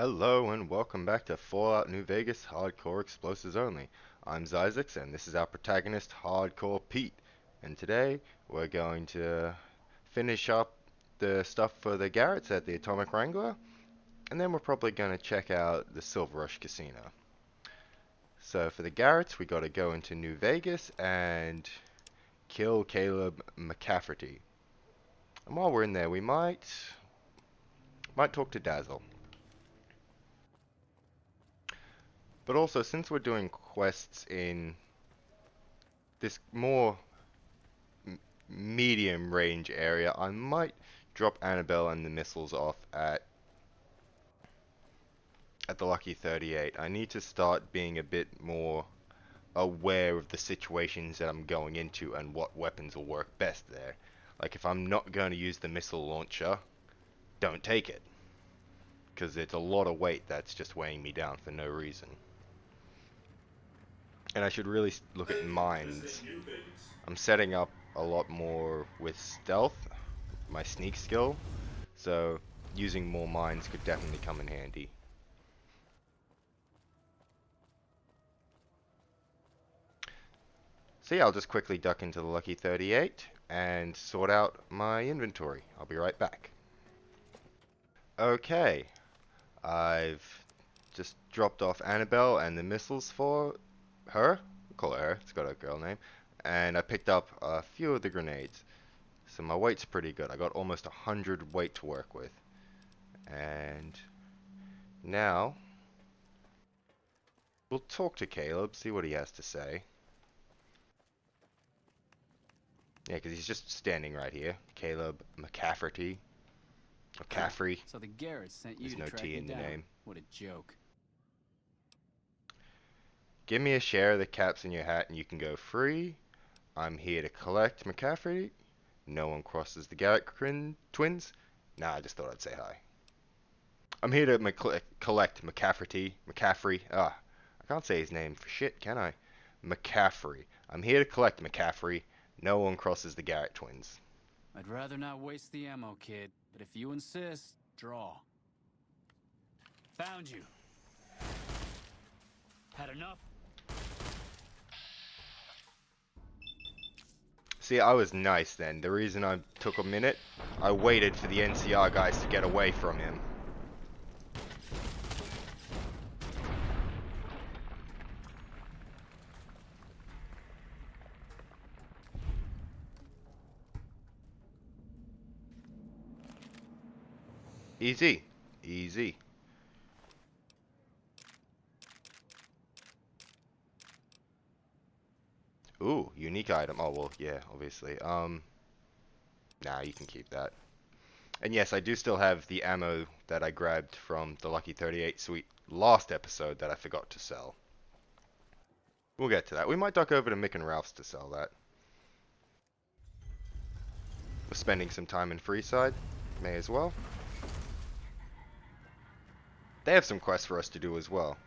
Hello and welcome back to Fallout New Vegas Hardcore Explosives Only. I'm Zyzix and this is our protagonist Hardcore Pete. And today we're going to finish up the stuff for the Garretts at the Atomic Wrangler, and then we're probably going to check out the Silver Rush Casino. So for the Garretts we got to go into New Vegas and kill Caleb McCafferty. And while we're in there we might talk to Dazzle. But also, since we're doing quests in this more medium range area, I might drop Annabelle and the missiles off at the Lucky 38. I need to start being a bit more aware of the situations that I'm going into and what weapons will work best there. Like if I'm not going to use the missile launcher, don't take it. Because it's a lot of weight that's just weighing me down for no reason. And I should really look at mines. I'm setting up a lot more with stealth, my sneak skill, so using more mines could definitely come in handy. So yeah, I'll just quickly duck into the Lucky 38 and sort out my inventory. I'll be right back. Okay, I've just dropped off Annabelle and the missiles for her. We'll call her, it's got a girl name. And I picked up a few of the grenades. So my weight's pretty good. I got almost 100 weight to work with. And now we'll talk to Caleb, see what he has to say. Yeah, because he's just standing right here. Caleb McCafferty. McCaffrey. So the Garretts sent you There's to no track T me in the down. name. What a joke. Give me a share of the caps in your hat and you can go free. I'm here to collect McCaffrey. No one crosses the Garrett twins. Nah, I just thought I'd say hi. I'm here to collect McCaffrey. I can't say his name for shit, can I? McCaffrey. I'm here to collect McCaffrey. No one crosses the Garrett twins. I'd rather not waste the ammo, kid, but if you insist, draw. Found you. Had enough? See, I was nice then. The reason I took a minute, I waited for the NCR guys to get away from him. Easy. Easy. Ooh, unique item. Oh, well, yeah, obviously. Nah, you can keep that. And yes, I do still have the ammo that I grabbed from the Lucky 38 suite last episode that I forgot to sell. We'll get to that. We might duck over to Mick and Ralph's to sell that. We're spending some time in Freeside. May as well. They have some quests for us to do as well.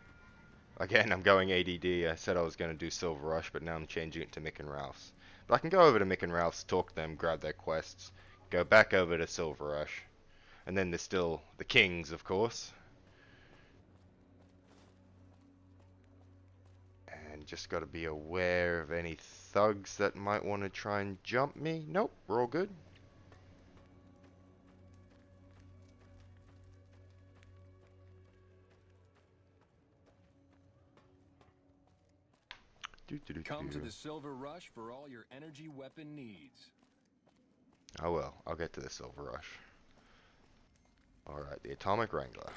Again, I'm going ADD. I said I was going to do Silver Rush, but now I'm changing it to Mick and Ralph's. But I can go over to Mick and Ralph's, talk to them, grab their quests, go back over to Silver Rush. And then there's still the Kings, of course. And just got to be aware of any thugs that might want to try and jump me. Nope, we're all good. Come to the Silver Rush for all your energy weapon needs. I will. I'll get to the Silver Rush. Alright, the Atomic Wrangler.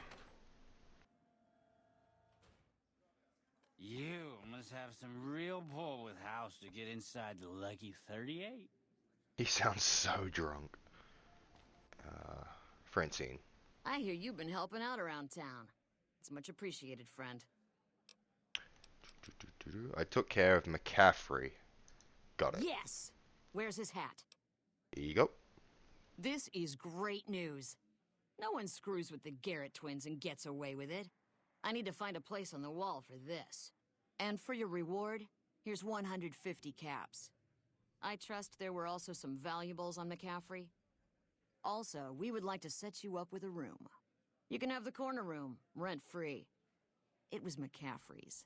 You must have some real pull with House to get inside the Lucky 38. He sounds so drunk. Francine. I hear you've been helping out around town. It's much appreciated, friend. I took care of McCaffrey. Got it. Yes! Where's his hat? Here you go. This is great news. No one screws with the Garrett twins and gets away with it. I need to find a place on the wall for this. And for your reward, here's 150 caps. I trust there were also some valuables on McCaffrey. Also, we would like to set you up with a room. You can have the corner room, rent-free. It was McCaffrey's.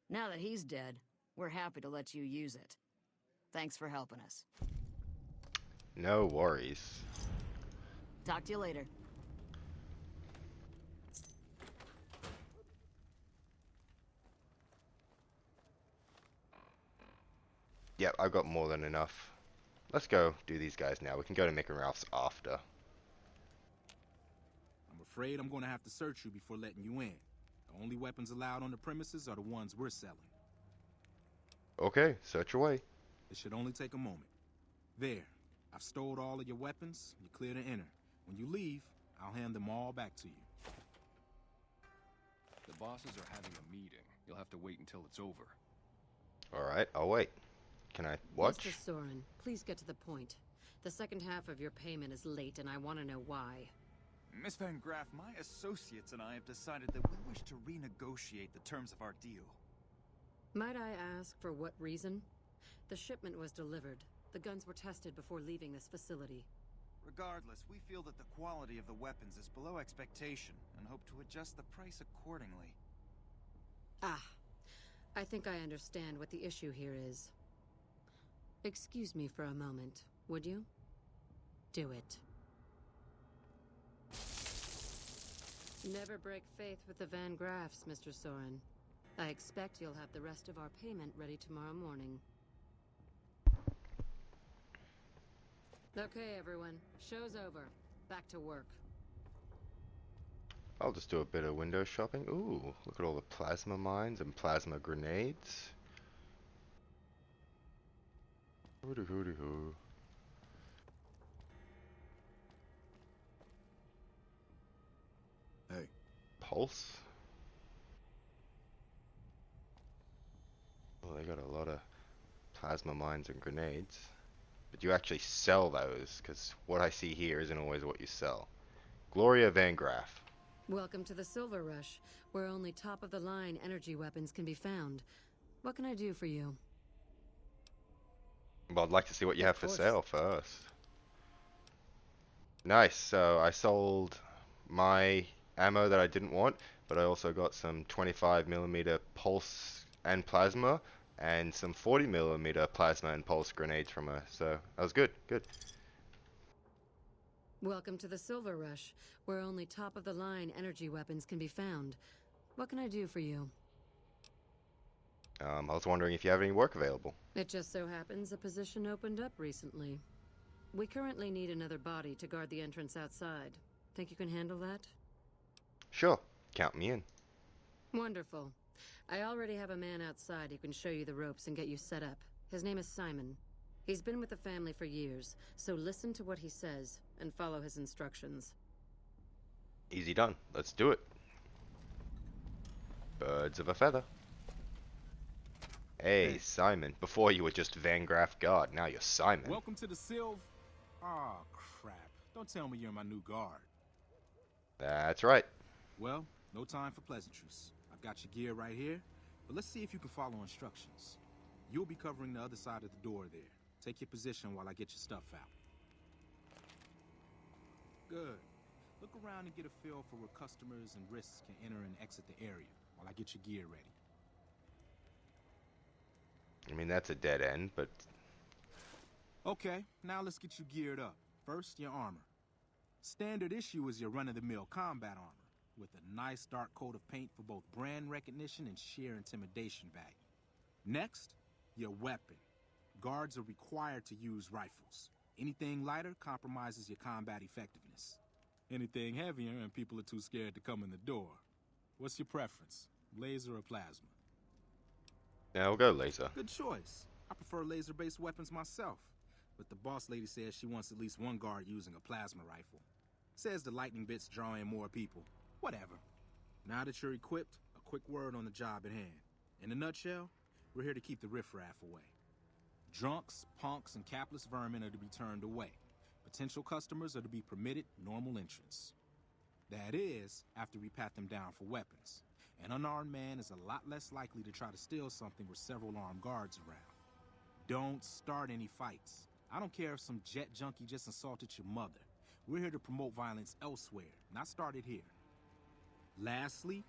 Now that he's dead, we're happy to let you use it. Thanks for helping us. No worries. Talk to you later. Yep, I've got more than enough. Let's go do these guys now. We can go to Mick and Ralph's after. I'm afraid I'm going to have to search you before letting you in. The only weapons allowed on the premises are the ones we're selling. Okay, search away. It should only take a moment. There. I've stowed all of your weapons. You're clear to enter. When you leave, I'll hand them all back to you. The bosses are having a meeting. You'll have to wait until it's over. Alright, I'll wait. Can I watch? Mr. Soren, please get to the point. The second half of your payment is late, and I want to know why. Miss Van Graff, my associates and I have decided that we wish to renegotiate the terms of our deal. Might I ask for what reason? The shipment was delivered. The guns were tested before leaving this facility. Regardless, we feel that the quality of the weapons is below expectation and hope to adjust the price accordingly. Ah, I think I understand what the issue here is. Excuse me for a moment, would you? Do it. Never break faith with the Van Graffs, Mr. Soren. I expect you'll have the rest of our payment ready tomorrow morning. Okay, everyone. Show's over. Back to work. I'll just do a bit of window shopping. Ooh, look at all the plasma mines and plasma grenades. Hooty hooty hoo. Hey. Pulse? Well, they got a lot of plasma mines and grenades. But you actually sell those, because what I see here isn't always what you sell. Gloria Van Graff. Welcome to the Silver Rush, where only top-of-the-line energy weapons can be found. What can I do for you? Well, I'd like to see what you have for course. sale first. Nice, so I sold my ammo that I didn't want, but I also got some 25mm pulse and plasma, and some 40mm plasma and pulse grenades from her, so that was good, good. Welcome to the Silver Rush, where only top-of-the-line energy weapons can be found. What can I do for you? I was wondering if you have any work available. It just so happens a position opened up recently. We currently need another body to guard the entrance outside. Think you can handle that? Sure, count me in. Wonderful. I already have a man outside who can show you the ropes and get you set up. His name is Simon. He's been with the family for years, so listen to what he says and follow his instructions. Easy done, let's do it. Birds of a feather. Hey, Simon. Before you were just Van Graff guard, now you're Simon. Welcome to the Silv... Aw, crap. Don't tell me you're my new guard. That's right. Well, no time for pleasantries. I've got your gear right here, but let's see if you can follow instructions. You'll be covering the other side of the door there. Take your position while I get your stuff out. Good. Look around and get a feel for where customers and risks can enter and exit the area while I get your gear ready. I mean, that's a dead end, but... Okay, now let's get you geared up. First, your armor. Standard issue is your run-of-the-mill combat armor, with a nice dark coat of paint for both brand recognition and sheer intimidation value. Next, your weapon. Guards are required to use rifles. Anything lighter compromises your combat effectiveness. Anything heavier and people are too scared to come in the door. What's your preference, laser or plasma? Yeah, we'll go laser. Good choice. I prefer laser-based weapons myself, but the boss lady says she wants at least one guard using a plasma rifle. Says the lightning bits draw in more people. Whatever. Now that you're equipped, a quick word on the job at hand. In a nutshell, we're here to keep the riffraff away. Drunks, punks, and capless vermin are to be turned away. Potential customers are to be permitted normal entrance. That is, after we pat them down for weapons. An unarmed man is a lot less likely to try to steal something with several armed guards around. Don't start any fights. I don't care if some jet junkie just assaulted your mother. We're here to promote violence elsewhere, not start it here. Lastly,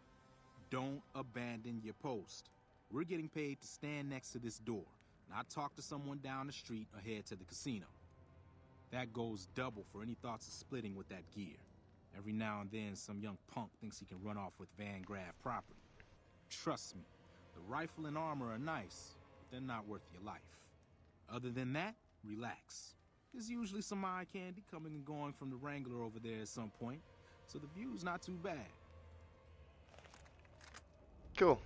don't abandon your post. We're getting paid to stand next to this door, not talk to someone down the street or head to the casino. That goes double for any thoughts of splitting with that gear. Every now and then, some young punk thinks he can run off with Van Graff property. Trust me, the rifle and armor are nice, but they're not worth your life. Other than that, relax. There's usually some eye candy coming and going from the Wrangler over there at some point, so the view's not too bad. Cool.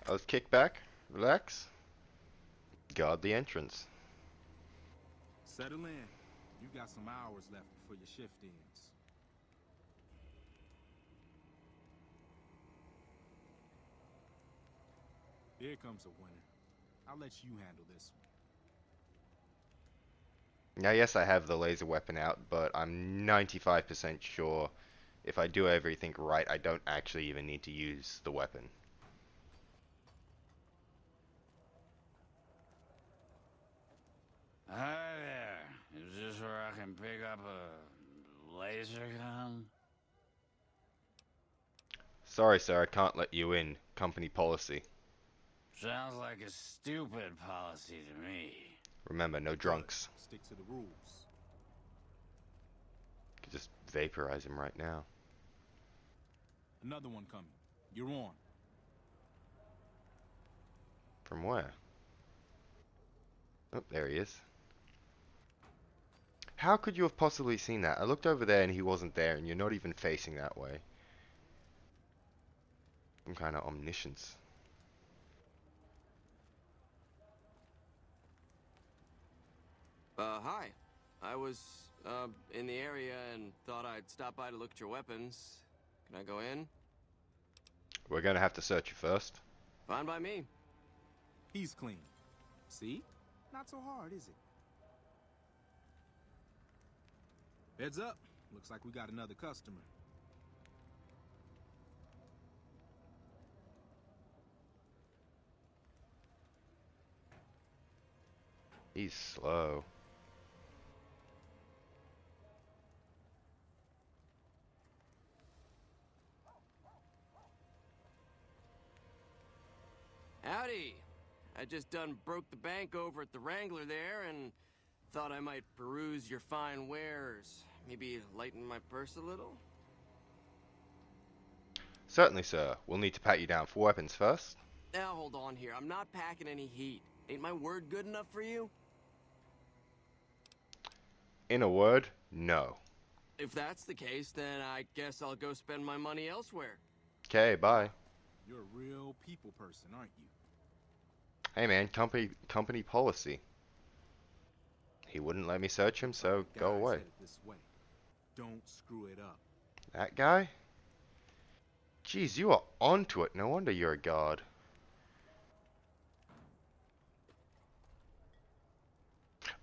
Let's kick back, relax, guard the entrance. Settle in. You got some hours left before your shift ends. Here comes a winner. I'll let you handle this one. Now, yes, I have the laser weapon out, but I'm 95% sure if I do everything right, I don't actually even need to use the weapon. Hi there. Is this where I can pick up a laser gun? Sorry, sir, I can't let you in. Company policy. Sounds like a stupid policy to me. Remember, no drunks. Stick to the rules. Could just vaporize him right now. Another one coming. You're on. From where? Oh, there he is. How could you have possibly seen that? I looked over there and he wasn't there, and you're not even facing that way. Some kind of omniscience. Hi. I was, in the area and thought I'd stop by to look at your weapons. Can I go in? We're gonna have to search you first. Fine by me. He's clean. See? Not so hard, is it? Heads up. Looks like we got another customer. He's slow. Howdy. I just done broke the bank over at the Wrangler there and thought I might peruse your fine wares. Maybe lighten my purse a little? Certainly, sir. We'll need to pat you down for weapons first. Now hold on here. I'm not packing any heat. Ain't my word good enough for you? In a word, no. If that's the case, then I guess I'll go spend my money elsewhere. Okay, bye. You're a real people person, aren't you? Hey man, company policy. He wouldn't let me search him, so go Guys, away. headed this way. Don't screw it up. That guy? Jeez, you are onto it. No wonder you're a god.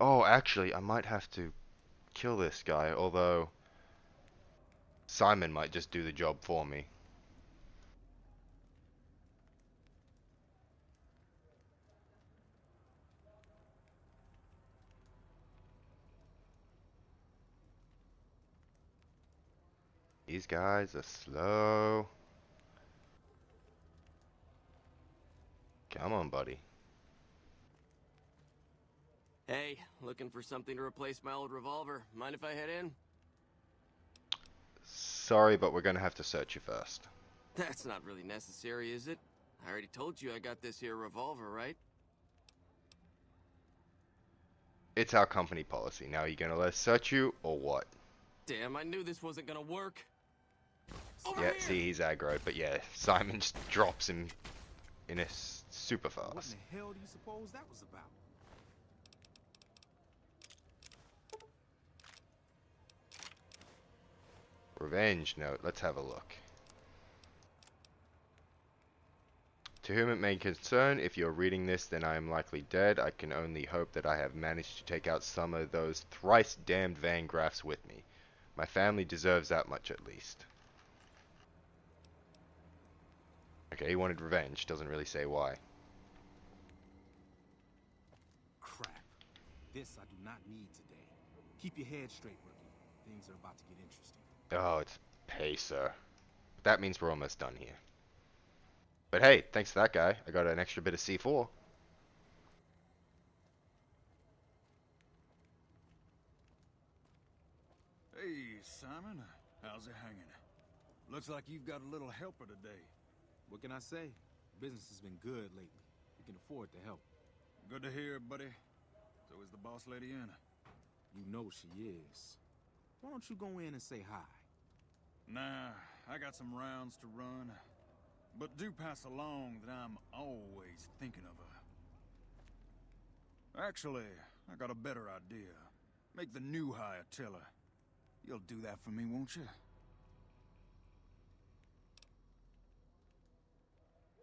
Oh, actually, I might have to kill this guy, although Simon might just do the job for me. These guys are slow. Come on, buddy. Hey, looking for something to replace my old revolver. Mind if I head in? Sorry, but we're gonna have to search you first. That's not really necessary, is it? I already told you I got this here revolver, right? It's our company policy. Now, are you gonna let us search you, or what? Damn, I knew this wasn't gonna work. Yeah, see, he's aggroed, but yeah, Simon just drops him in a super What fast. in the hell do you suppose that was about? Revenge note. Let's have a look. To whom it may concern, if you're reading this, then I am likely dead. I can only hope that I have managed to take out some of those thrice damned Van Graffs with me. My family deserves that much at least. Okay, he wanted revenge. Doesn't really say why. Crap. This I do not need today. Keep your head straight, rookie. things are about to get interesting. Oh, it's pay, sir. That means we're almost done here. But hey, thanks to that guy, I got an extra bit of C4. Hey, Simon. How's it hanging? Looks like you've got a little helper today. What can I say? Business has been good lately. We can afford to help. Good to hear, buddy. So is the boss lady in? You know she is. Why don't you go in and say hi? Nah, I got some rounds to run. But do pass along that I'm always thinking of her. Actually, I got a better idea. Make the new hire tell her. You'll do that for me, won't you?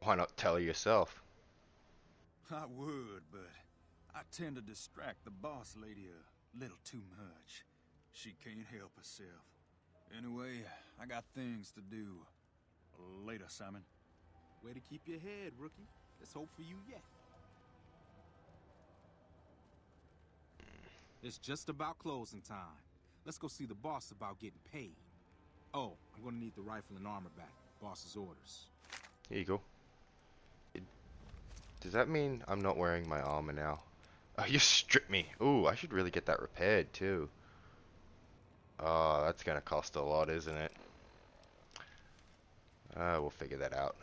Why not tell her yourself? I would, but I tend to distract the boss lady a little too much. She can't help herself. Anyway, I got things to do. Later, Simon. Way to keep your head, rookie. There's hope for you yet. It's just about closing time. Let's go see the boss about getting paid. Oh, I'm gonna need the rifle and armor back. Boss's orders. Here you go. Does that mean I'm not wearing my armor now? Oh, you stripped me. Ooh, I should really get that repaired too. Oh, that's gonna cost a lot, isn't it? We'll figure that out.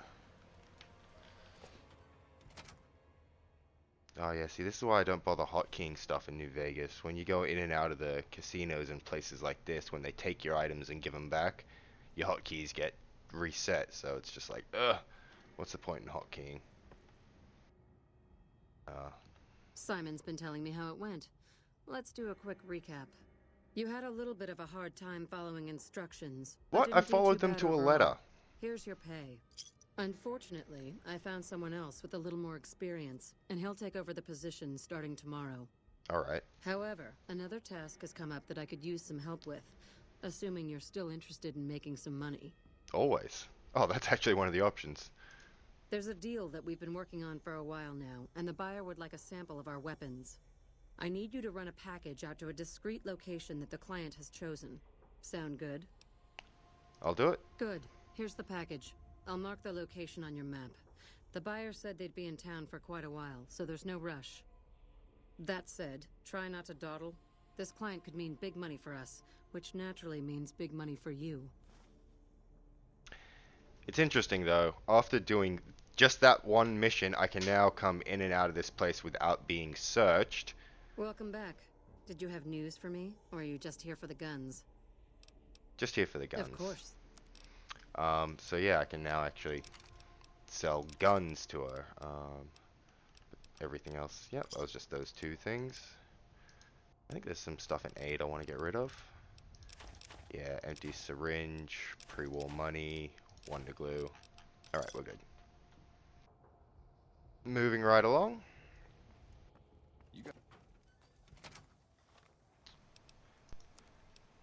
Oh yeah, see, this is why I don't bother hotkeying stuff in New Vegas. When you go in and out of the casinos and places like this, when they take your items and give them back, your hotkeys get reset. So it's just like, ugh, what's the point in hotkeying? Simon's been telling me how it went. Let's do a quick recap. You had a little bit of a hard time following instructions. but What? I didn't do followed too them bad to a overall. letter. Here's your pay. Unfortunately, I found someone else with a little more experience, and he'll take over the position starting tomorrow. Alright. However, another task has come up that I could use some help with, assuming you're still interested in making some money. Always. Oh, that's actually one of the options. There's a deal that we've been working on for a while now, and the buyer would like a sample of our weapons. I need you to run a package out to a discreet location that the client has chosen. Sound good? I'll do it. Good. Here's the package. I'll mark the location on your map. The buyer said they'd be in town for quite a while, so there's no rush. That said, try not to dawdle. This client could mean big money for us, which naturally means big money for you. It's interesting though, after doing just that one mission, I can now come in and out of this place without being searched. Welcome back. Did you have news for me, or are you just here for the guns? Just here for the guns. Of course. So yeah, I can now actually sell guns to her. Everything else, yep, that was just those two things. I think there's some stuff in 8 I want to get rid of. Yeah, empty syringe, pre-war money, wonder glue. Alright, we're good. Moving right along. You got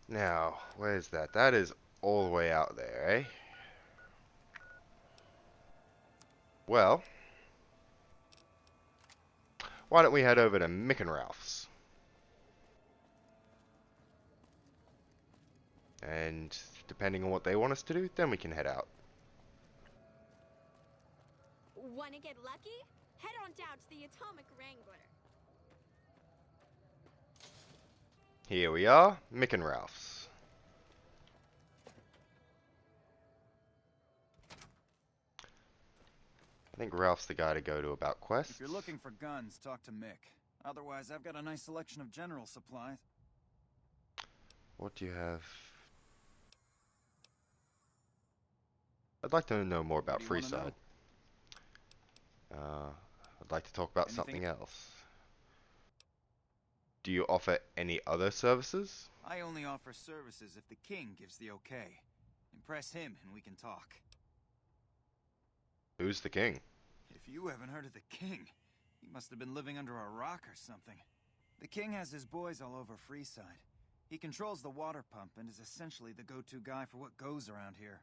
Now, where's that? That is all the way out there, eh? Well, why don't we head over to Mick and Ralph's? And depending on what they want us to do, then we can head out. Wanna get lucky? Head on down to the Atomic Wrangler. Here we are, Mick and Ralph's. I think Ralph's the guy to go to about quests. If you're looking for guns, talk to Mick. Otherwise, I've got a nice selection of general supplies. What do you have? I'd like to know more about What do you wanna Freeside. I'd like to talk about Anything- something else. Do you offer any other services? I only offer services if the king gives the okay. Impress him and we can talk. Who's the king? If you haven't heard of the king, you must have been living under a rock or something. The king has his boys all over Freeside. He controls the water pump and is essentially the go-to guy for what goes around here.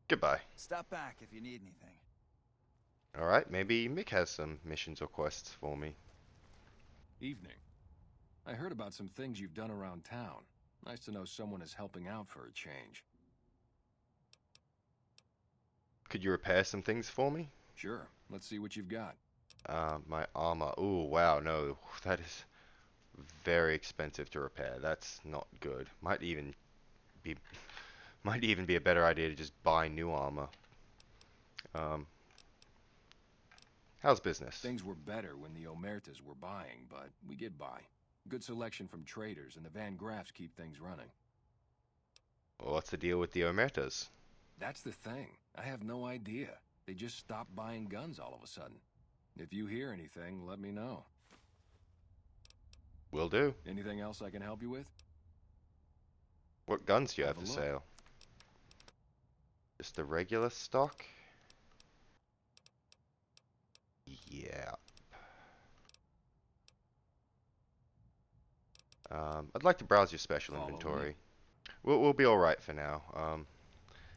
Goodbye. Stop back if you need anything. Alright, maybe Mick has some missions or quests for me. Evening. I heard about some things you've done around town. Nice to know someone is helping out for a change. Could you repair some things for me? Sure. Let's see what you've got. My armor. Ooh, wow, no. That is very expensive to repair. That's not good. Might even be a better idea to just buy new armor. How's business? Things were better when the Omertas were buying, but we get by. Good selection from traders, and the Van Graffs keep things running. Well, what's the deal with the Omertas? That's the thing. I have no idea. They just stopped buying guns all of a sudden. If you hear anything, let me know. Will do. Anything else I can help you with? What guns do you have Have a for look. sale? Just the regular stock? Yeah. I'd like to browse your special Follow inventory. me. We'll be alright for now.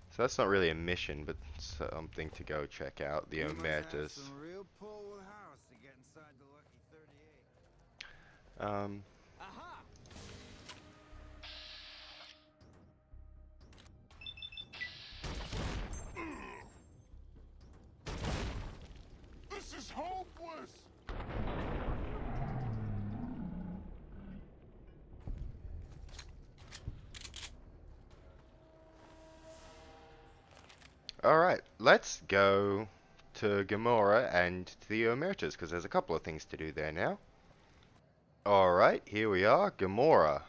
So that's not really a mission, but something to go check out. The Omertas. Some real pull with House to get inside the Lucky 38. Aha! This is hopeless! Alright, let's go to Gamora and to the Omertas, because there's a couple of things to do there now. Alright, here we are, Gamora.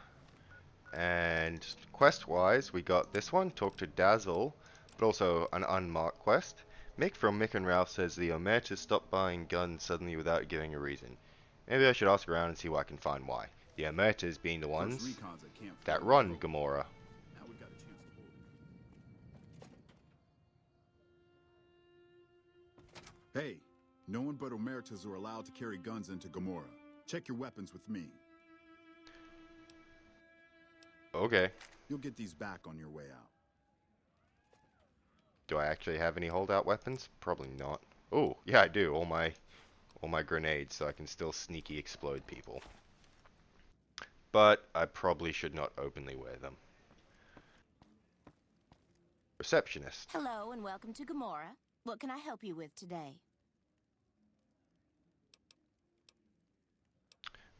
And quest-wise, we got this one, talk to Dazzle, but also an unmarked quest. Mick from Mick and Ralph says the Omertas stopped buying guns suddenly without giving a reason. Maybe I should ask around and see what I can find why. The Omertas being the ones that run Gamora. Hey, no one but Omertas are allowed to carry guns into Gamora. Check your weapons with me. Okay. You'll get these back on your way out. Do I actually have any holdout weapons? Probably not. Oh, yeah, I do. All my grenades, so I can still sneaky explode people. But I probably should not openly wear them. Receptionist. Hello and welcome to Gamora. What can I help you with today?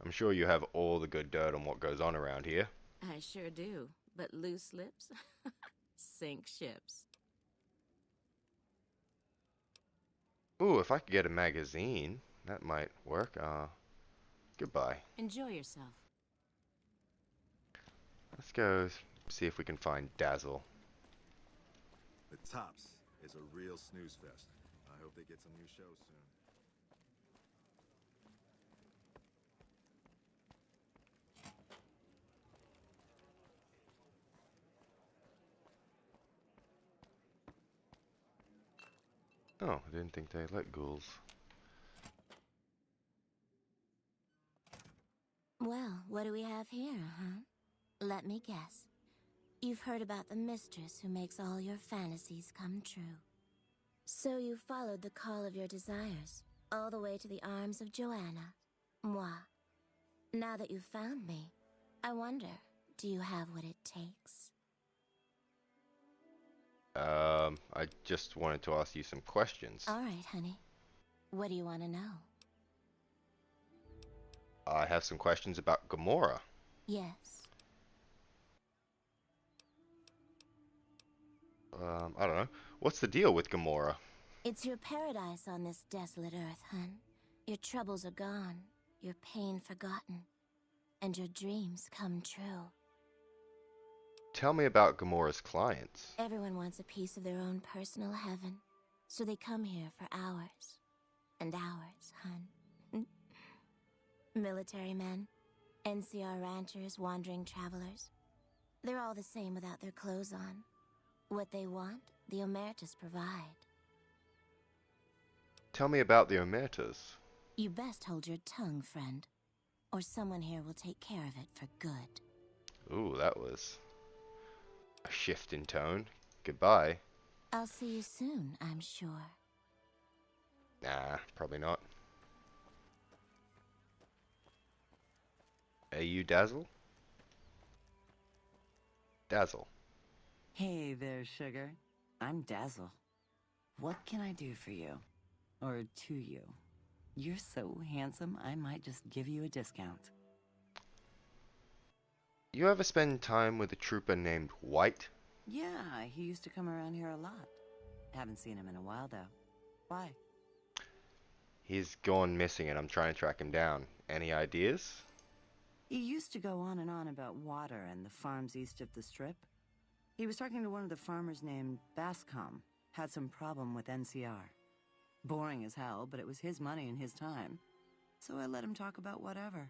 I'm sure you have all the good dirt on what goes on around here. I sure do, but loose lips sink ships. Ooh, if I could get a magazine, that might work. Goodbye. Enjoy yourself. Let's go see if we can find Dazzle. The Tops is a real snooze fest. I hope they get some new shows soon. Oh, I didn't think they let ghouls. Well, what do we have here, huh? Let me guess. You've heard about the mistress who makes all your fantasies come true. So you followed the call of your desires, all the way to the arms of Joanna. Moi. Now that you've found me, I wonder, do you have what it takes? I just wanted to ask you some questions. All right, honey. What do you want to know? I have some questions about Gamora. Yes. I don't know. What's the deal with Gamora? It's your paradise on this desolate earth, hun. Your troubles are gone, your pain forgotten, and your dreams come true. Tell me about Gamora's clients. Everyone wants a piece of their own personal heaven, so they come here for hours and hours, hun. Military men, NCR ranchers, wandering travelers. They're all the same without their clothes on. What they want, the Omertas provide. Tell me about the Omertas. You best hold your tongue, friend, or someone here will take care of it for good. Ooh, that was a shift in tone. Goodbye. I'll see you soon, I'm sure. Nah, probably not. Are you Dazzle? Dazzle. Hey there, sugar. I'm Dazzle. What can I do for you? Or to you? You're so handsome, I might just give you a discount. You ever spend time with a trooper named White? Yeah, he used to come around here a lot. Haven't seen him in a while, though. Why? He's gone missing and I'm trying to track him down. Any ideas? He used to go on and on about water and the farms east of the Strip. He was talking to one of the farmers named Bascom. Had some problem with NCR. Boring as hell, but it was his money and his time. So I let him talk about whatever.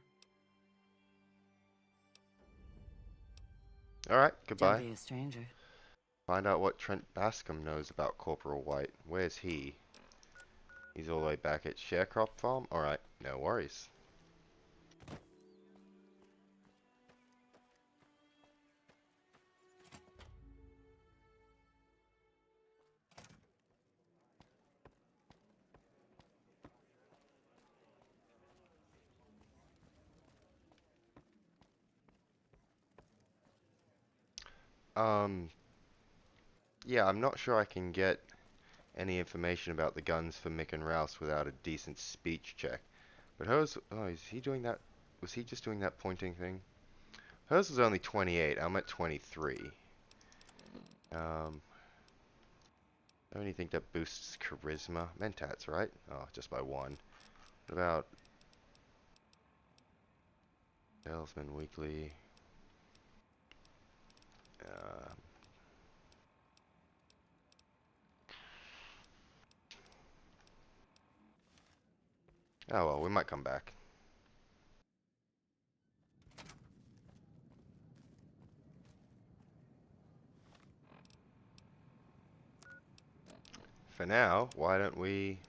Alright, goodbye. Don't be a stranger. Find out what Trent Bascom knows about Corporal White. Where's he? He's all the way back at Sharecrop Farm? Alright, no worries. Yeah, I'm not sure I can get any information about the guns for Mick and Rouse without a decent speech check. But hers, oh, is he doing that? Was he just doing that pointing thing? Hers was only 28. I'm at 23. I only think that boosts charisma. Mentats, right? Oh, just by 1. What about Salesman Weekly? Oh well, we might come back. For now, why don't we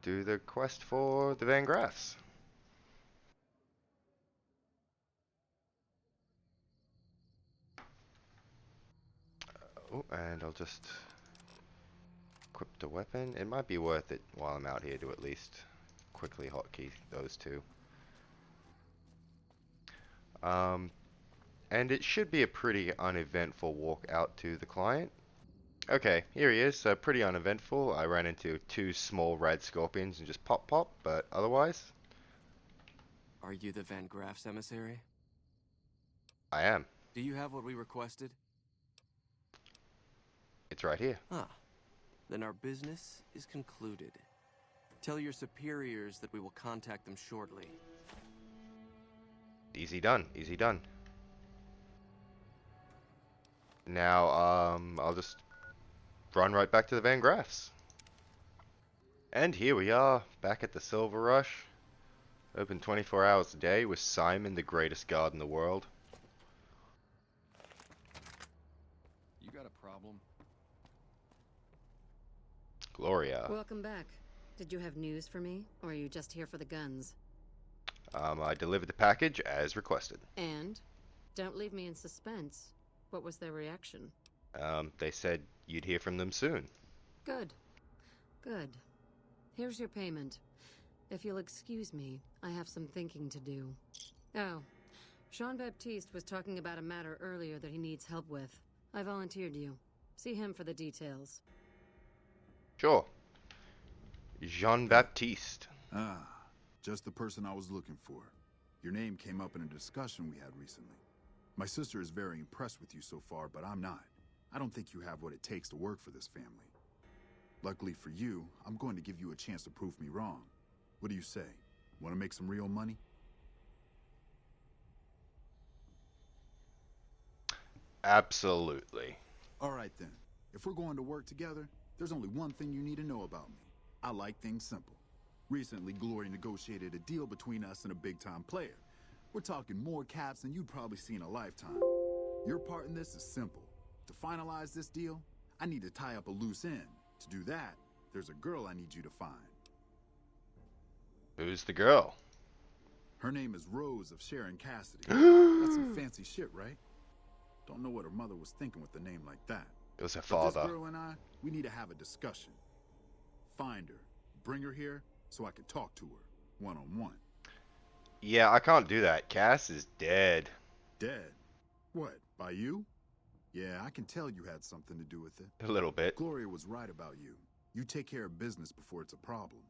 do the quest for the Van Graffs? Oh, and I'll just equip the weapon. It might be worth it while I'm out here to at least quickly hotkey those two. And it should be a pretty uneventful walk out to the client. Okay, here he is. Pretty uneventful. I ran into 2 small red scorpions and just pop, but otherwise... Are you the Van Graffs emissary? I am. Do you have what we requested? It's right here. Ah, then our business is concluded. Tell your superiors that we will contact them shortly. Easy done, easy done. Now, I'll just run right back to the Van Graffs. And here we are, back at the Silver Rush. Open 24 hours a day with Simon, the greatest guard in the world. You got a problem? Gloria. Welcome back. Did you have news for me, or are you just here for the guns? I delivered the package as requested. And? Don't leave me in suspense. What was their reaction? They said you'd hear from them soon. Good. Good. Here's your payment. If you'll excuse me, I have some thinking to do. Oh, Jean-Baptiste was talking about a matter earlier that he needs help with. I volunteered you. See him for the details. Sure. Jean-Baptiste. Ah, just the person I was looking for. Your name came up in a discussion we had recently. My sister is very impressed with you so far, but I'm not. I don't think you have what it takes to work for this family. Luckily for you, I'm going to give you a chance to prove me wrong. What do you say? Want to make some real money? Absolutely. All right then. If we're going to work together, there's only one thing you need to know about me. I like things simple. Recently, Glory negotiated a deal between us and a big-time player. We're talking more caps than you'd probably see in a lifetime. Your part in this is simple. To finalize this deal, I need to tie up a loose end. To do that, there's a girl I need you to find. Who's the girl? Her name is Rose of Sharon Cassidy. That's some fancy shit, right? Don't know what her mother was thinking with a name like that. It was her But father. this girl and I, we need to have a discussion. Find her, bring her here, so I can talk to her, one-on-one. Yeah, I can't do that. Cass is dead. Dead? What, by you? Yeah, I can tell you had something to do with it. A little bit. Gloria was right about you. You take care of business before it's a problem.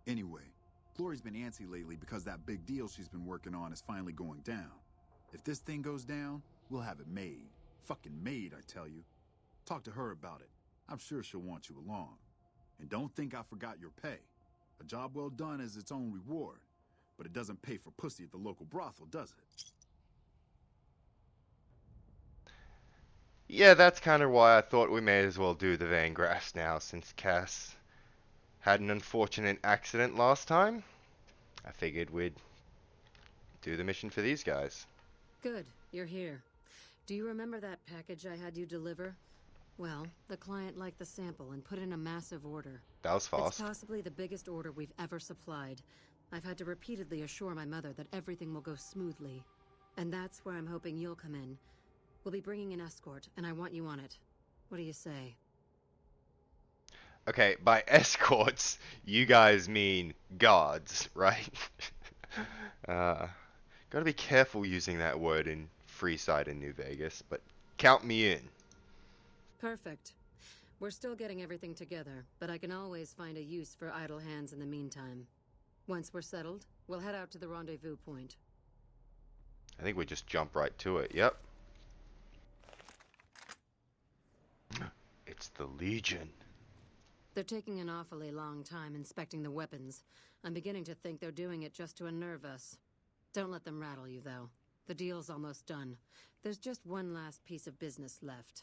Anyway, Gloria's been antsy lately because that big deal she's been working on is finally going down. If this thing goes down, we'll have it made. Fucking made, I tell you. Talk to her about it. I'm sure she'll want you along. And don't think I forgot your pay. A job well done is its own reward. But it doesn't pay for pussy at the local brothel, does it? Yeah, that's kind of why I thought we may as well do the Van Graffs now, since Cass had an unfortunate accident last time. I figured we'd do the mission for these guys. Good, you're here. Do you remember that package I had you deliver? Well, the client liked the sample and put in a massive order. That was fast. It's possibly the biggest order we've ever supplied. I've had to repeatedly assure my mother that everything will go smoothly. And that's where I'm hoping you'll come in. We'll be bringing an escort, and I want you on it. What do you say? Okay, by escorts, you guys mean guards, right? Gotta be careful using that word in Freeside and New Vegas, but count me in. Perfect. We're still getting everything together, but I can always find a use for idle hands in the meantime. Once we're settled, we'll head out to the rendezvous point. I think we just jump right to it, yep. It's the Legion. They're taking an awfully long time inspecting the weapons. I'm beginning to think they're doing it just to unnerve us. Don't let them rattle you, though. The deal's almost done. There's just one last piece of business left.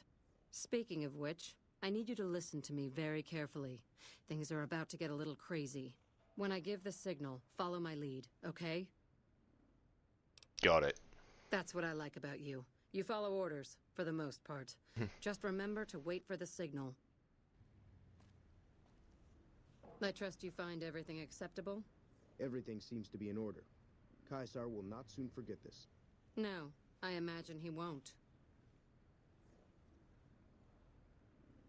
Speaking of which, I need you to listen to me very carefully. Things are about to get a little crazy. When I give the signal, follow my lead, okay? Got it. That's what I like about you. You follow orders, for the most part. Just remember to wait for the signal. I trust you find everything acceptable? Everything seems to be in order. Caesar will not soon forget this. No, I imagine he won't.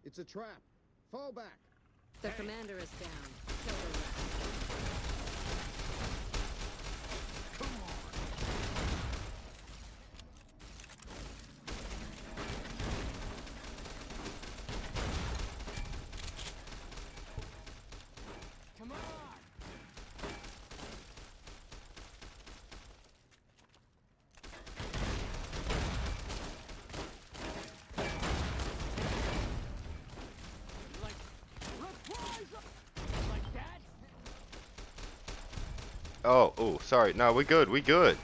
It's a trap. Fall back. The commander is down. Kill the rest. Oh, sorry. No, we're good, we good.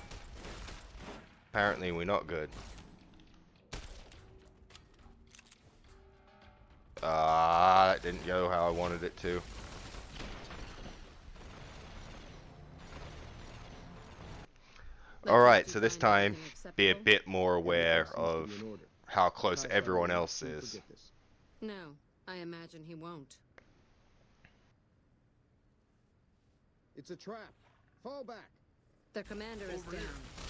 Apparently we're not good. That didn't go how I wanted it to. Alright, so this time, be a bit more aware of how close everyone else is. No, I imagine he won't. It's a trap. Fall back. The commander is down.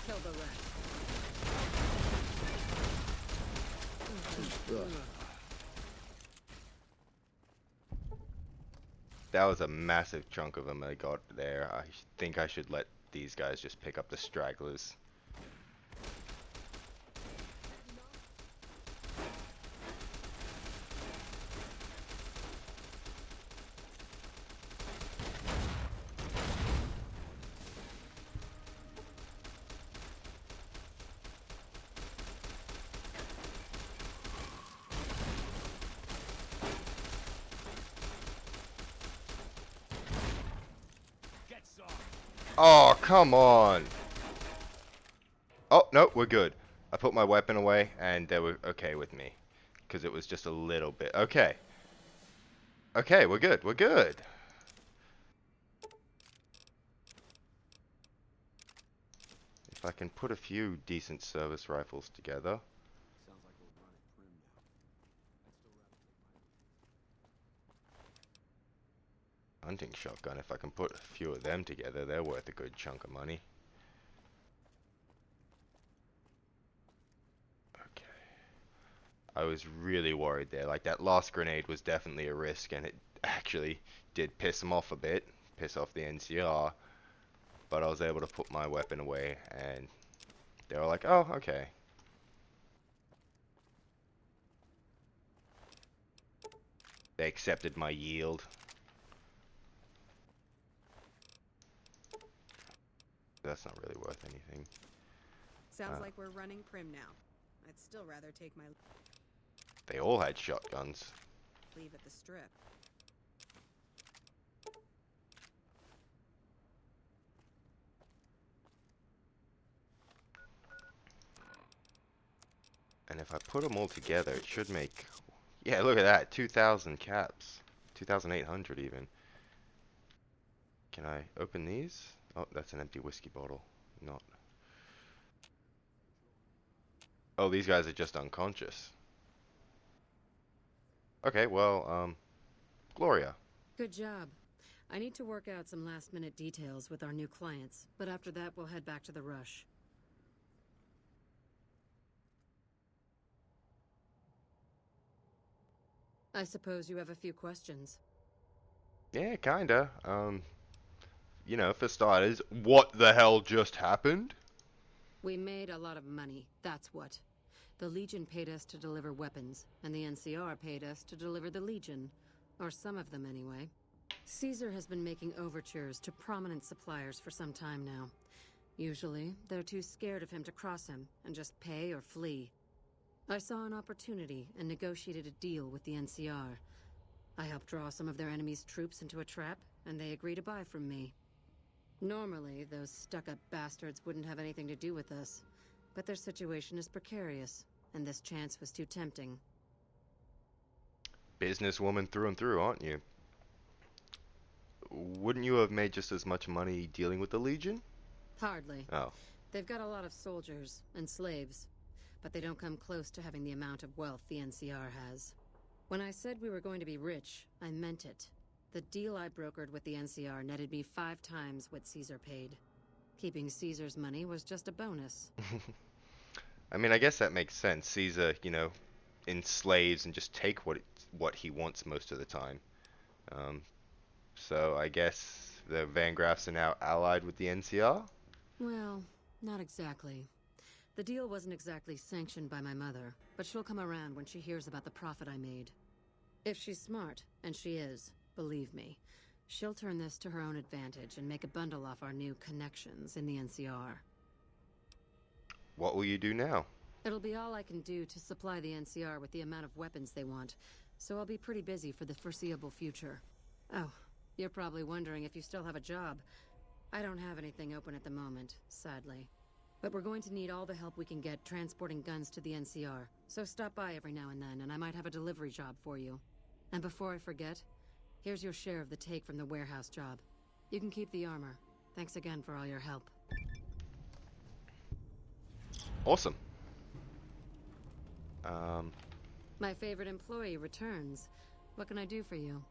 Kill the rest. That was a massive chunk of them I got there. I think I should let these guys just pick up the stragglers. Oh, come on. Oh, no, we're good. I put my weapon away, and they were okay with me. Because it was just a little bit. Okay. Okay, we're good. We're good. If I can put a few decent service rifles together. Hunting shotgun, if I can put a few of them together, they're worth a good chunk of money. Okay. I was really worried there. Like, that last grenade was definitely a risk, and it actually did piss them off a bit. Piss off the NCR. but I was able to put my weapon away, and they were like, oh, okay. They accepted my yield. That's not really worth anything. Sounds like we're running prim now. I'd still rather take my They all had shotguns. leave at the strip. And if I put them all together, it should make... Yeah, look at that. 2,000 caps. 2,800 even. Can I open these? Oh, that's an empty whiskey bottle. Not... Oh, these guys are just unconscious. Okay, well, Gloria. Good job. I need to work out some last-minute details with our new clients, but after that we'll head back to the rush. I suppose you have a few questions. Yeah, kinda. You know, for starters, what the hell just happened? We made a lot of money, that's what. The Legion paid us to deliver weapons, and the NCR paid us to deliver the Legion. Or some of them, anyway. Caesar has been making overtures to prominent suppliers for some time now. Usually, they're too scared of him to cross him, and just pay or flee. I saw an opportunity and negotiated a deal with the NCR. I helped draw some of their enemy's troops into a trap, and they agreed to buy from me. Normally, those stuck-up bastards wouldn't have anything to do with us, but their situation is precarious, and this chance was too tempting. Businesswoman through and through, aren't you? Wouldn't you have made just as much money dealing with the Legion? Hardly. Oh. They've got a lot of soldiers and slaves, but they don't come close to having the amount of wealth the NCR has. When I said we were going to be rich, I meant it. The deal I brokered with the NCR netted me 5 times what Caesar paid. Keeping Caesar's money was just a bonus. I mean, I guess that makes sense. Caesar, you know, enslaves and just take what he wants most of the time. So I guess the Van Graffs are now allied with the NCR? Well, not exactly. The deal wasn't exactly sanctioned by my mother, but she'll come around when she hears about the profit I made. If she's smart, and she is, believe me, she'll turn this to her own advantage and make a bundle off our new connections in the NCR. What will you do now? It'll be all I can do to supply the NCR with the amount of weapons they want, so I'll be pretty busy for the foreseeable future. Oh, you're probably wondering if you still have a job. I don't have anything open at the moment, sadly. But we're going to need all the help we can get transporting guns to the NCR, so stop by every now and then, and I might have a delivery job for you. And before I forget, here's your share of the take from the warehouse job. You can keep the armor. Thanks again for all your help. Awesome. My favorite employee returns. What can I do for you?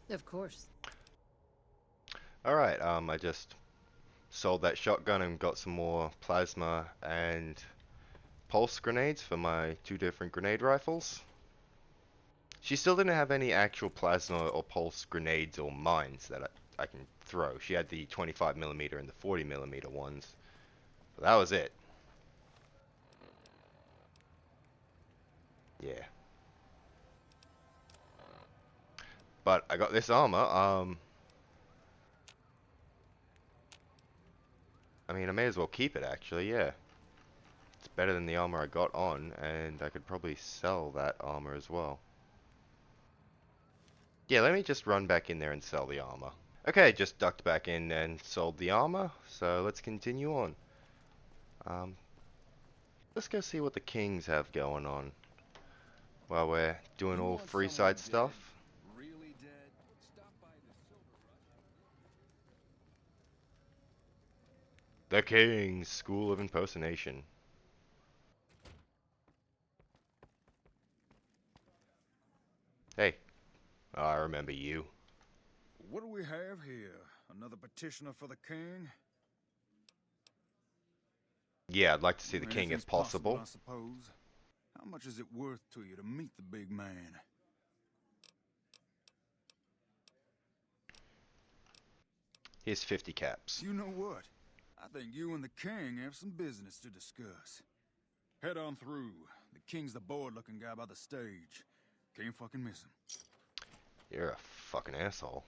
Of course. Alright, I just sold that shotgun and got some more plasma and pulse grenades for my 2 different grenade rifles. She still didn't have any actual plasma or pulse grenades or mines that I can throw. She had the 25mm and the 40mm ones. But that was it. Yeah. But I got this armor. I mean, I may as well keep it, actually, yeah. It's better than the armor I got on, and I could probably sell that armor as well. Yeah, let me just run back in there and sell the armor. Okay, just ducked back in and sold the armor, so let's continue on. Let's go see what the Kings have going on while we're doing all Freeside stuff. The King's School of Impersonation. Hey, I remember you. What do we have here? Another petitioner for the king? Yeah, I'd like to see the king if possible. I suppose. How much is it worth to you to meet the big man? Here's 50 caps. You know what? I think you and the king have some business to discuss. Head on through. The king's the bored-looking guy by the stage. Can't fucking miss him. You're a fucking asshole.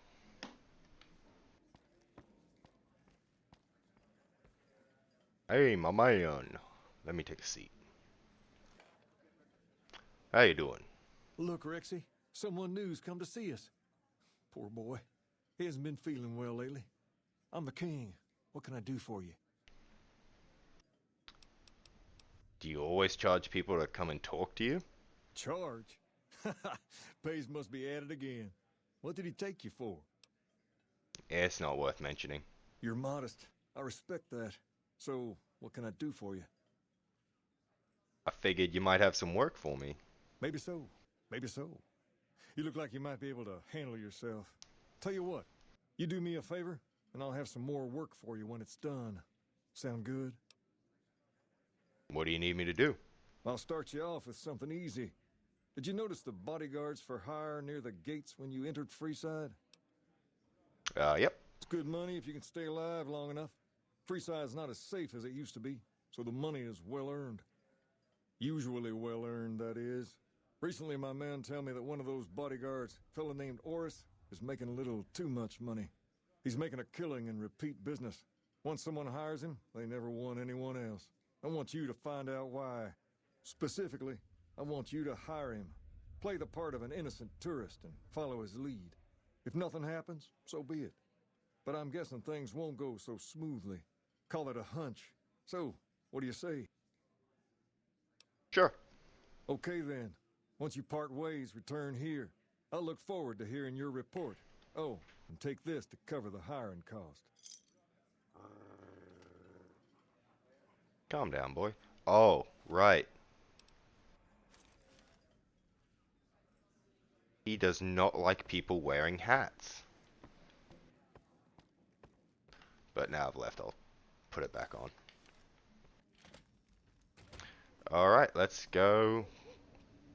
Hey, my man. Let me take a seat. How you doing? Look, Rexy, someone new's come to see us. Poor boy. He hasn't been feeling well lately. I'm the king. What can I do for you? Do you always charge people to come and talk to you? Charge? Pays must be added again. What did he take you for? Yeah, it's not worth mentioning. You're modest. I respect that. So, what can I do for you? I figured you might have some work for me. Maybe so. Maybe so. You look like you might be able to handle yourself. Tell you what, you do me a favor, and I'll have some more work for you when it's done. Sound good? What do you need me to do? I'll start you off with something easy. Did you notice the bodyguards for hire near the gates when you entered Freeside? Yep. It's good money if you can stay alive long enough. Freeside's not as safe as it used to be, so the money is well earned. Usually well earned, that is. Recently, my man tell me that one of those bodyguards, a fella named Oris, is making a little too much money. He's making a killing in repeat business. Once someone hires him, they never want anyone else. I want you to find out why. Specifically, I want you to hire him. Play the part of an innocent tourist and follow his lead. If nothing happens, so be it. But I'm guessing things won't go so smoothly. Call it a hunch. So, what do you say? Sure. Okay then. Once you part ways, return here. I'll look forward to hearing your report. Oh, and take this to cover the hiring cost. Calm down, boy. Oh, right. He does not like people wearing hats. But now I've left, I'll put it back on. Alright, let's go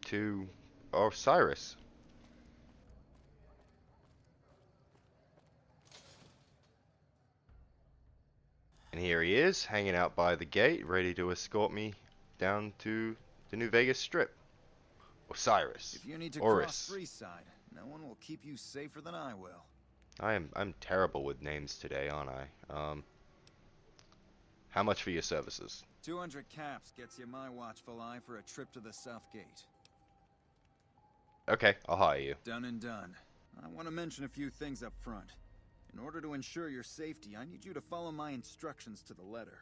to Osiris. And here he is, hanging out by the gate, ready to escort me down to the New Vegas Strip. Osiris. If you need to Oris. cross Freeside, no one will keep you safer than I will. I'm terrible with names today, aren't I? How much for your services? 200 caps gets you my watchful eye for a trip to the South Gate. Okay, I'll hire you. Done and done. I want to mention a few things up front. In order to ensure your safety, I need you to follow my instructions to the letter.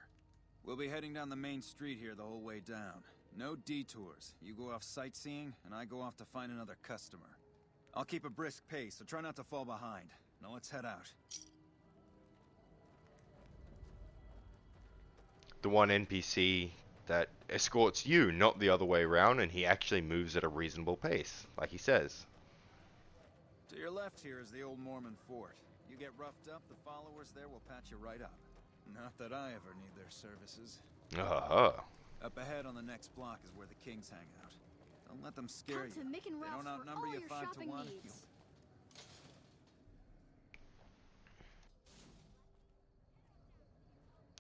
We'll be heading down the main street here the whole way down. No detours. You go off sightseeing, and I go off to find another customer. I'll keep a brisk pace, so try not to fall behind. Now let's head out. The one NPC that escorts you, not the other way around, and he actually moves at a reasonable pace, like he says. To your left here is the old Mormon fort. You get roughed up, the followers there will patch you right up. Not that I ever need their services. Up ahead on the next block is where the kings hang out. Don't let them scare you. Come to Mick and They Ralph's don't for outnumber all you your 5 to shopping 1. needs.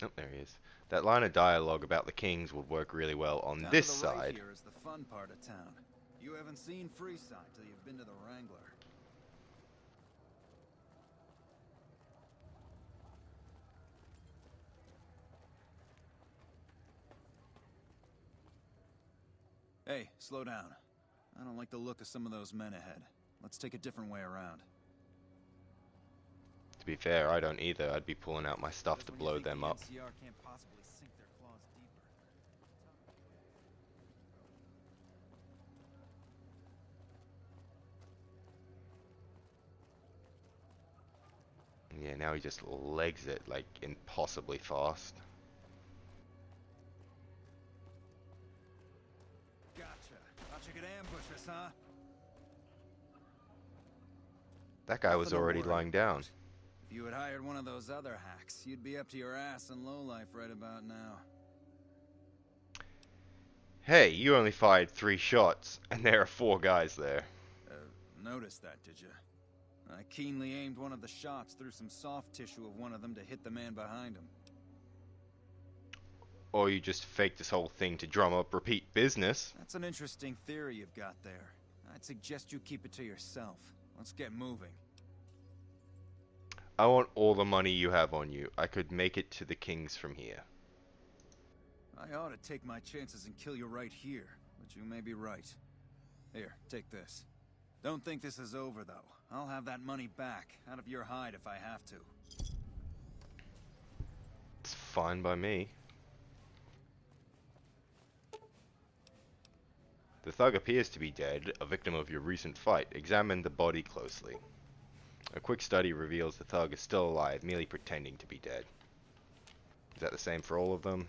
Oh, there he is. That line of dialogue about the kings would work really well on Down this to the right side. here is the fun part of town. You haven't seen Freeside till you've been to the Wrangler. Hey, slow down. I don't like the look of some of those men ahead. Let's take a different way around. To be fair, I don't either. I'd be pulling out my stuff to blow them up. NCR can't possibly sink their claws deeper. Yeah, now he just legs it like impossibly fast. Gotcha. Thought you could ambush us, huh? That guy was Nothing to already worry lying down. If you had hired one of those other hacks, you'd be up to your ass in lowlife right about now. Hey, you only fired 3 shots, and there are 4 guys there. Noticed that, did you? I keenly aimed one of the shots through some soft tissue of one of them to hit the man behind him. Or you just fake this whole thing to drum up repeat business. That's an interesting theory you've got there. I'd suggest you keep it to yourself. Let's get moving. I want all the money you have on you. I could make it to the kings from here. I ought to take my chances and kill you right here, but you may be right. Here, take this. Don't think this is over, though. I'll have that money back, out of your hide if I have to. It's fine by me. The thug appears to be dead, a victim of your recent fight. Examine the body closely. A quick study reveals the thug is still alive, merely pretending to be dead. Is that the same for all of them?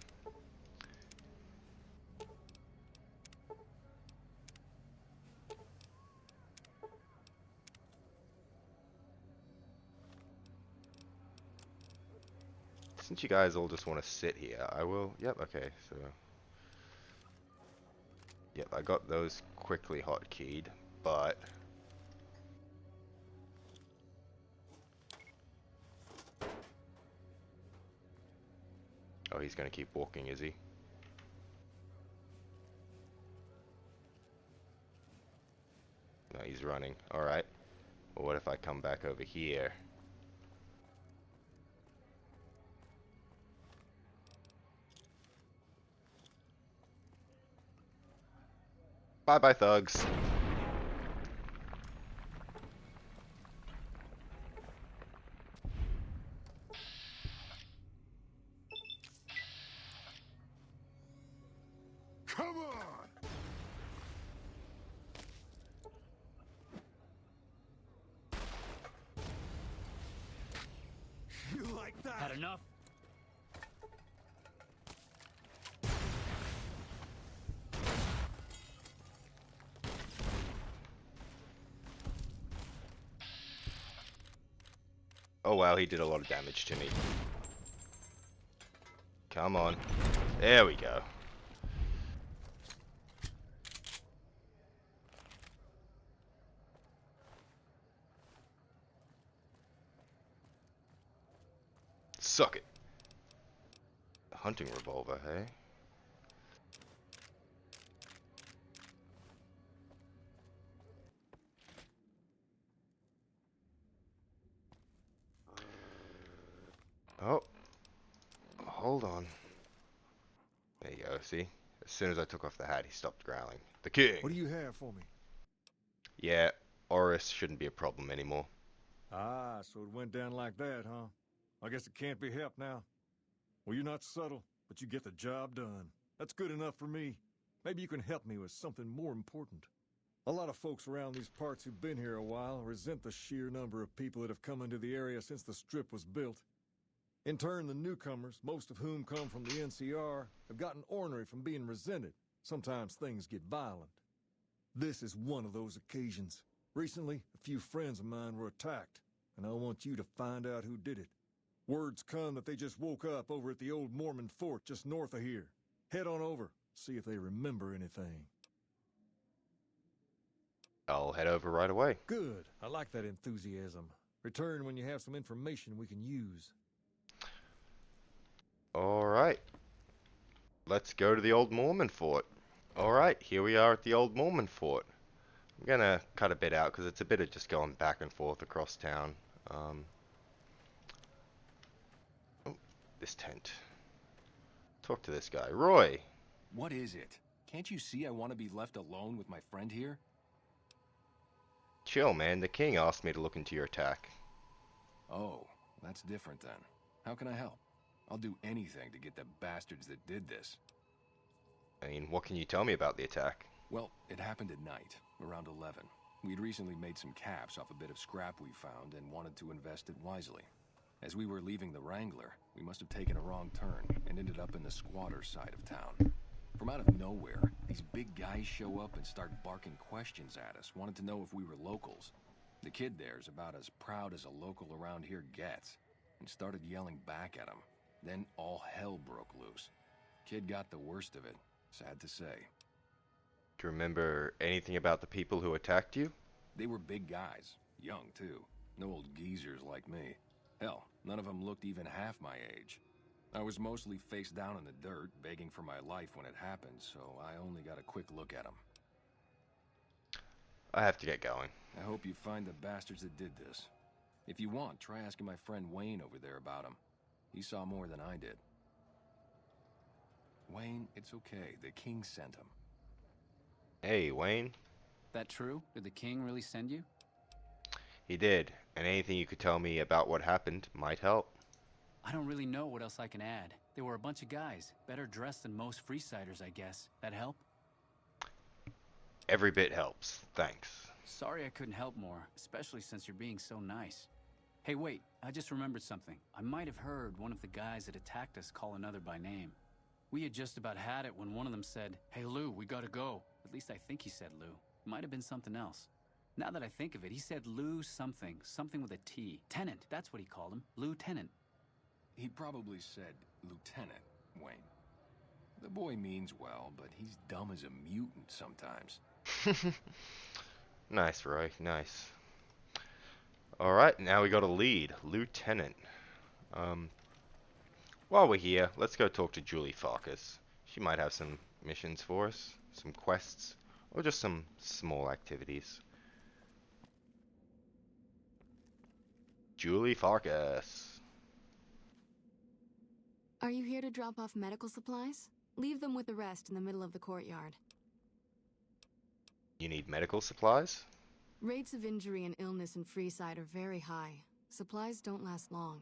Since you guys all just want to sit here, I will... Yep, okay, so... Yep, I got those quickly hotkeyed, but... Oh, he's gonna keep walking, is he? No, he's running. Alright. Well, what if I come back over here? Bye-bye, thugs. Come on! You like that? Had enough? Oh wow, he did a lot of damage to me. Come on. There we go. Suck it. A hunting revolver, hey? Oh. Hold on. There you go, see? As soon as I took off the hat, he stopped growling. The king! What do you have for me? Yeah, Oris shouldn't be a problem anymore. Ah, so it went down like that, huh? I guess it can't be helped now. Well, you're not subtle, but you get the job done. That's good enough for me. Maybe you can help me with something more important. A lot of folks around these parts who've been here a while resent the sheer number of people that have come into the area since the strip was built. In turn, the newcomers, most of whom come from the NCR, have gotten ornery from being resented. Sometimes things get violent. This is one of those occasions. Recently, a few friends of mine were attacked, and I want you to find out who did it. Word's come that they just woke up over at the old Mormon fort just north of here. Head on over, see if they remember anything. I'll head over right away. Good. I like that enthusiasm. Return when you have some information we can use. Alright. Let's go to the old Mormon fort. Alright, here we are at the old Mormon fort. I'm gonna cut a bit out because it's a bit of just going back and forth across town. Oh, this tent. Talk to this guy. Roy! What is it? Can't you see I want to be left alone with my friend here? Chill, man. The king asked me to look into your attack. Oh, that's different then. How can I help? I'll do anything to get the bastards that did this. I mean, what can you tell me about the attack? Well, it happened at night, around 11. We'd recently made some caps off a bit of scrap we found and wanted to invest it wisely. As we were leaving the Wrangler, we must have taken a wrong turn and ended up in the squatter side of town. From out of nowhere, these big guys show up and start barking questions at us, wanted to know if we were locals. The kid there's about as proud as a local around here gets, and started yelling back at him. Then all hell broke loose. Kid got the worst of it, sad to say. Do you remember anything about the people who attacked you? They were big guys, young too. No old geezers like me. Hell, none of them looked even half my age. I was mostly face down in the dirt, begging for my life when it happened, so I only got a quick look at them. I have to get going. I hope you find the bastards that did this. If you want, try asking my friend Wayne over there about him. He saw more than I did. Wayne, it's okay. The king sent him. Hey, Wayne. That true? Did the king really send you? He did, and anything you could tell me about what happened might help. I don't really know what else I can add. They were a bunch of guys, better dressed than most Freesiders, I guess. That help? Every bit helps, thanks. Sorry I couldn't help more, especially since you're being so nice. Hey, wait, I just remembered something. I might have heard one of the guys that attacked us call another by name. We had just about had it when one of them said, "Hey Lou, we gotta go." At least I think he said Lou. It might have been something else. Now that I think of it, he said Lou something with a T. Tenant, that's what he called him. Lieutenant. He probably said Lieutenant, Wayne. The boy means well, but he's dumb as a mutant sometimes. Nice, Roy, nice. Alright, now we got a lead. Lieutenant. While we're here, let's go talk to Julie Farkas. She might have some missions for us, some quests, or just some small activities. Julie Farkas. Are you here to drop off medical supplies? Leave them with the rest in the middle of the courtyard. You need medical supplies? Rates of injury and illness in Freeside are very high. Supplies don't last long.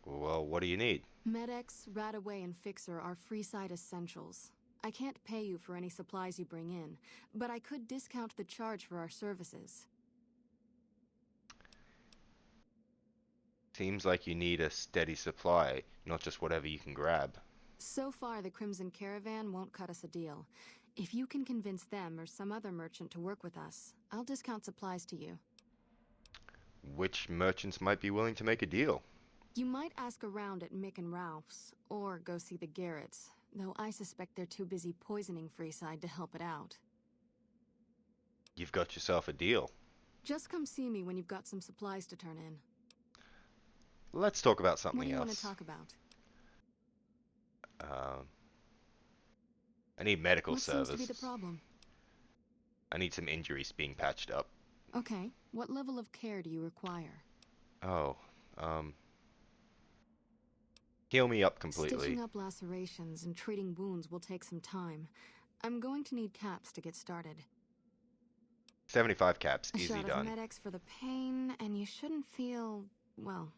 Well, what do you need? Med-X, Radaway, and Fixer are Freeside essentials. I can't pay you for any supplies you bring in, but I could discount the charge for our services. Seems like you need a steady supply, not just whatever you can grab. So far, the Crimson Caravan won't cut us a deal. If you can convince them or some other merchant to work with us, I'll discount supplies to you. Which merchants might be willing to make a deal? You might ask around at Mick and Ralph's, or go see the Garretts, though I suspect they're too busy poisoning Freeside to help it out. You've got yourself a deal. Just come see me when you've got some supplies to turn in. Let's talk about something else. What do you else. want to talk about? I need medical service. What seems to be the problem? I need some injuries being patched up. Okay, what level of care do you require? Oh, heal me up completely. Stitching up lacerations and treating wounds will take some time. I'm going to need caps to get started. 75 caps, A easy shot done. of Med-X for the pain, and you shouldn't feel, well,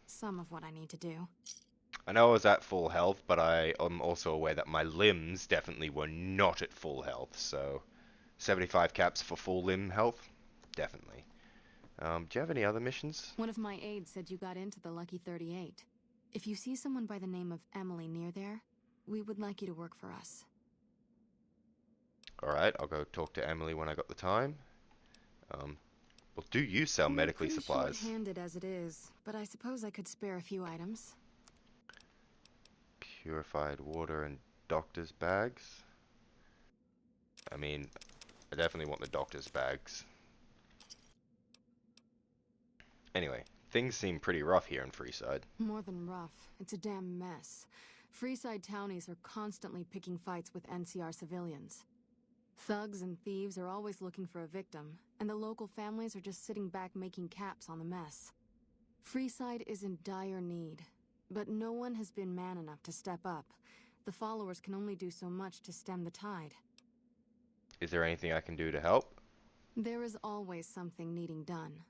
some of what I need to do. I know I was at full health, but I am also aware that my limbs definitely were not at full health, so 75 caps for full limb health? Definitely. Do you have any other missions? One of my aides said you got into the Lucky 38. If you see someone by the name of Emily near there, we would like you to work for us. Alright, I'll go talk to Emily when I got the time. Well, do you sell medically supplies? Short-handed as it is, but I suppose I could spare a few items. Purified water and doctor's bags? I mean, I definitely want the doctor's bags. Anyway, things seem pretty rough here in Freeside. More than rough. It's a damn mess. Freeside townies are constantly picking fights with NCR civilians. Thugs and thieves are always looking for a victim, and the local families are just sitting back making caps on the mess. Freeside is in dire need, but no one has been man enough to step up. The followers can only do so much to stem the tide. Is there anything I can do to help? There is always something needing done.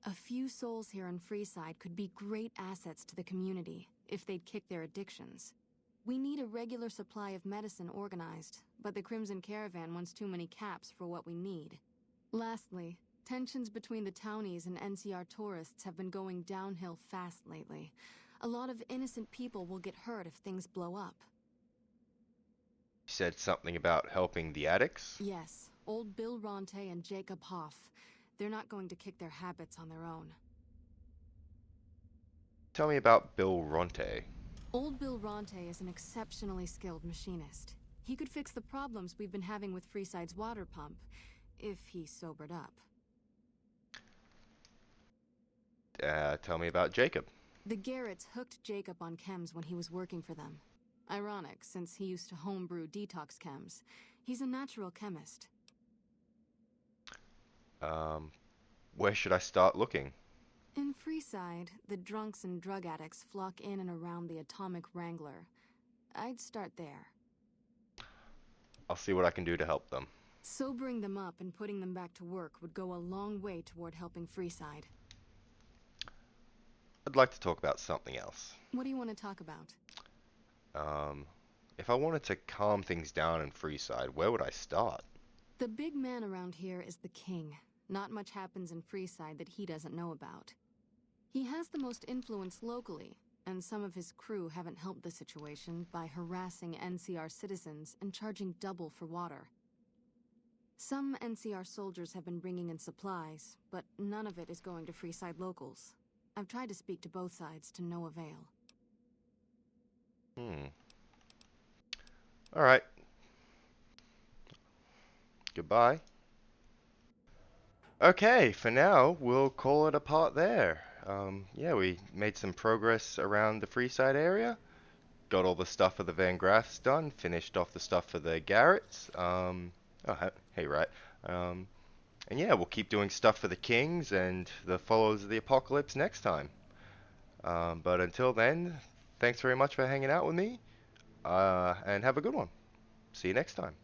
A few souls here in Freeside could be great assets to the community if they'd kick their addictions. We need a regular supply of medicine organized, but the Crimson Caravan wants too many caps for what we need. Lastly, tensions between the townies and NCR tourists have been going downhill fast lately. A lot of innocent people will get hurt if things blow up. You said something about helping the addicts? Yes, old Bill Ronte and Jacob Hoff. They're not going to kick their habits on their own. Tell me about Bill Ronte. Old Bill Ronte is an exceptionally skilled machinist. He could fix the problems we've been having with Freeside's water pump, if he sobered up. Tell me about Jacob. The Garretts hooked Jacob on chems when he was working for them. Ironic, since he used to homebrew detox chems. He's a natural chemist. Where should I start looking? In Freeside, the drunks and drug addicts flock in and around the Atomic Wrangler. I'd start there. I'll see what I can do to help them. Sobering them up and putting them back to work would go a long way toward helping Freeside. I'd like to talk about something else. What do you want to talk about? If I wanted to calm things down in Freeside, where would I start? The big man around here is the king. Not much happens in Freeside that he doesn't know about. He has the most influence locally, and some of his crew haven't helped the situation by harassing NCR citizens and charging double for water. Some NCR soldiers have been bringing in supplies, but none of it is going to Freeside locals. I've tried to speak to both sides to no avail. Alright. Goodbye. Okay, for now, we'll call it a part there. Yeah, we made some progress around the Freeside area. Got all the stuff for the Van Graffs done. Finished off the stuff for the Garretts. Hey, right. And yeah, we'll keep doing stuff for the Kings and the Followers of the Apocalypse next time. But until then, thanks very much for hanging out with me. And have a good one. See you next time.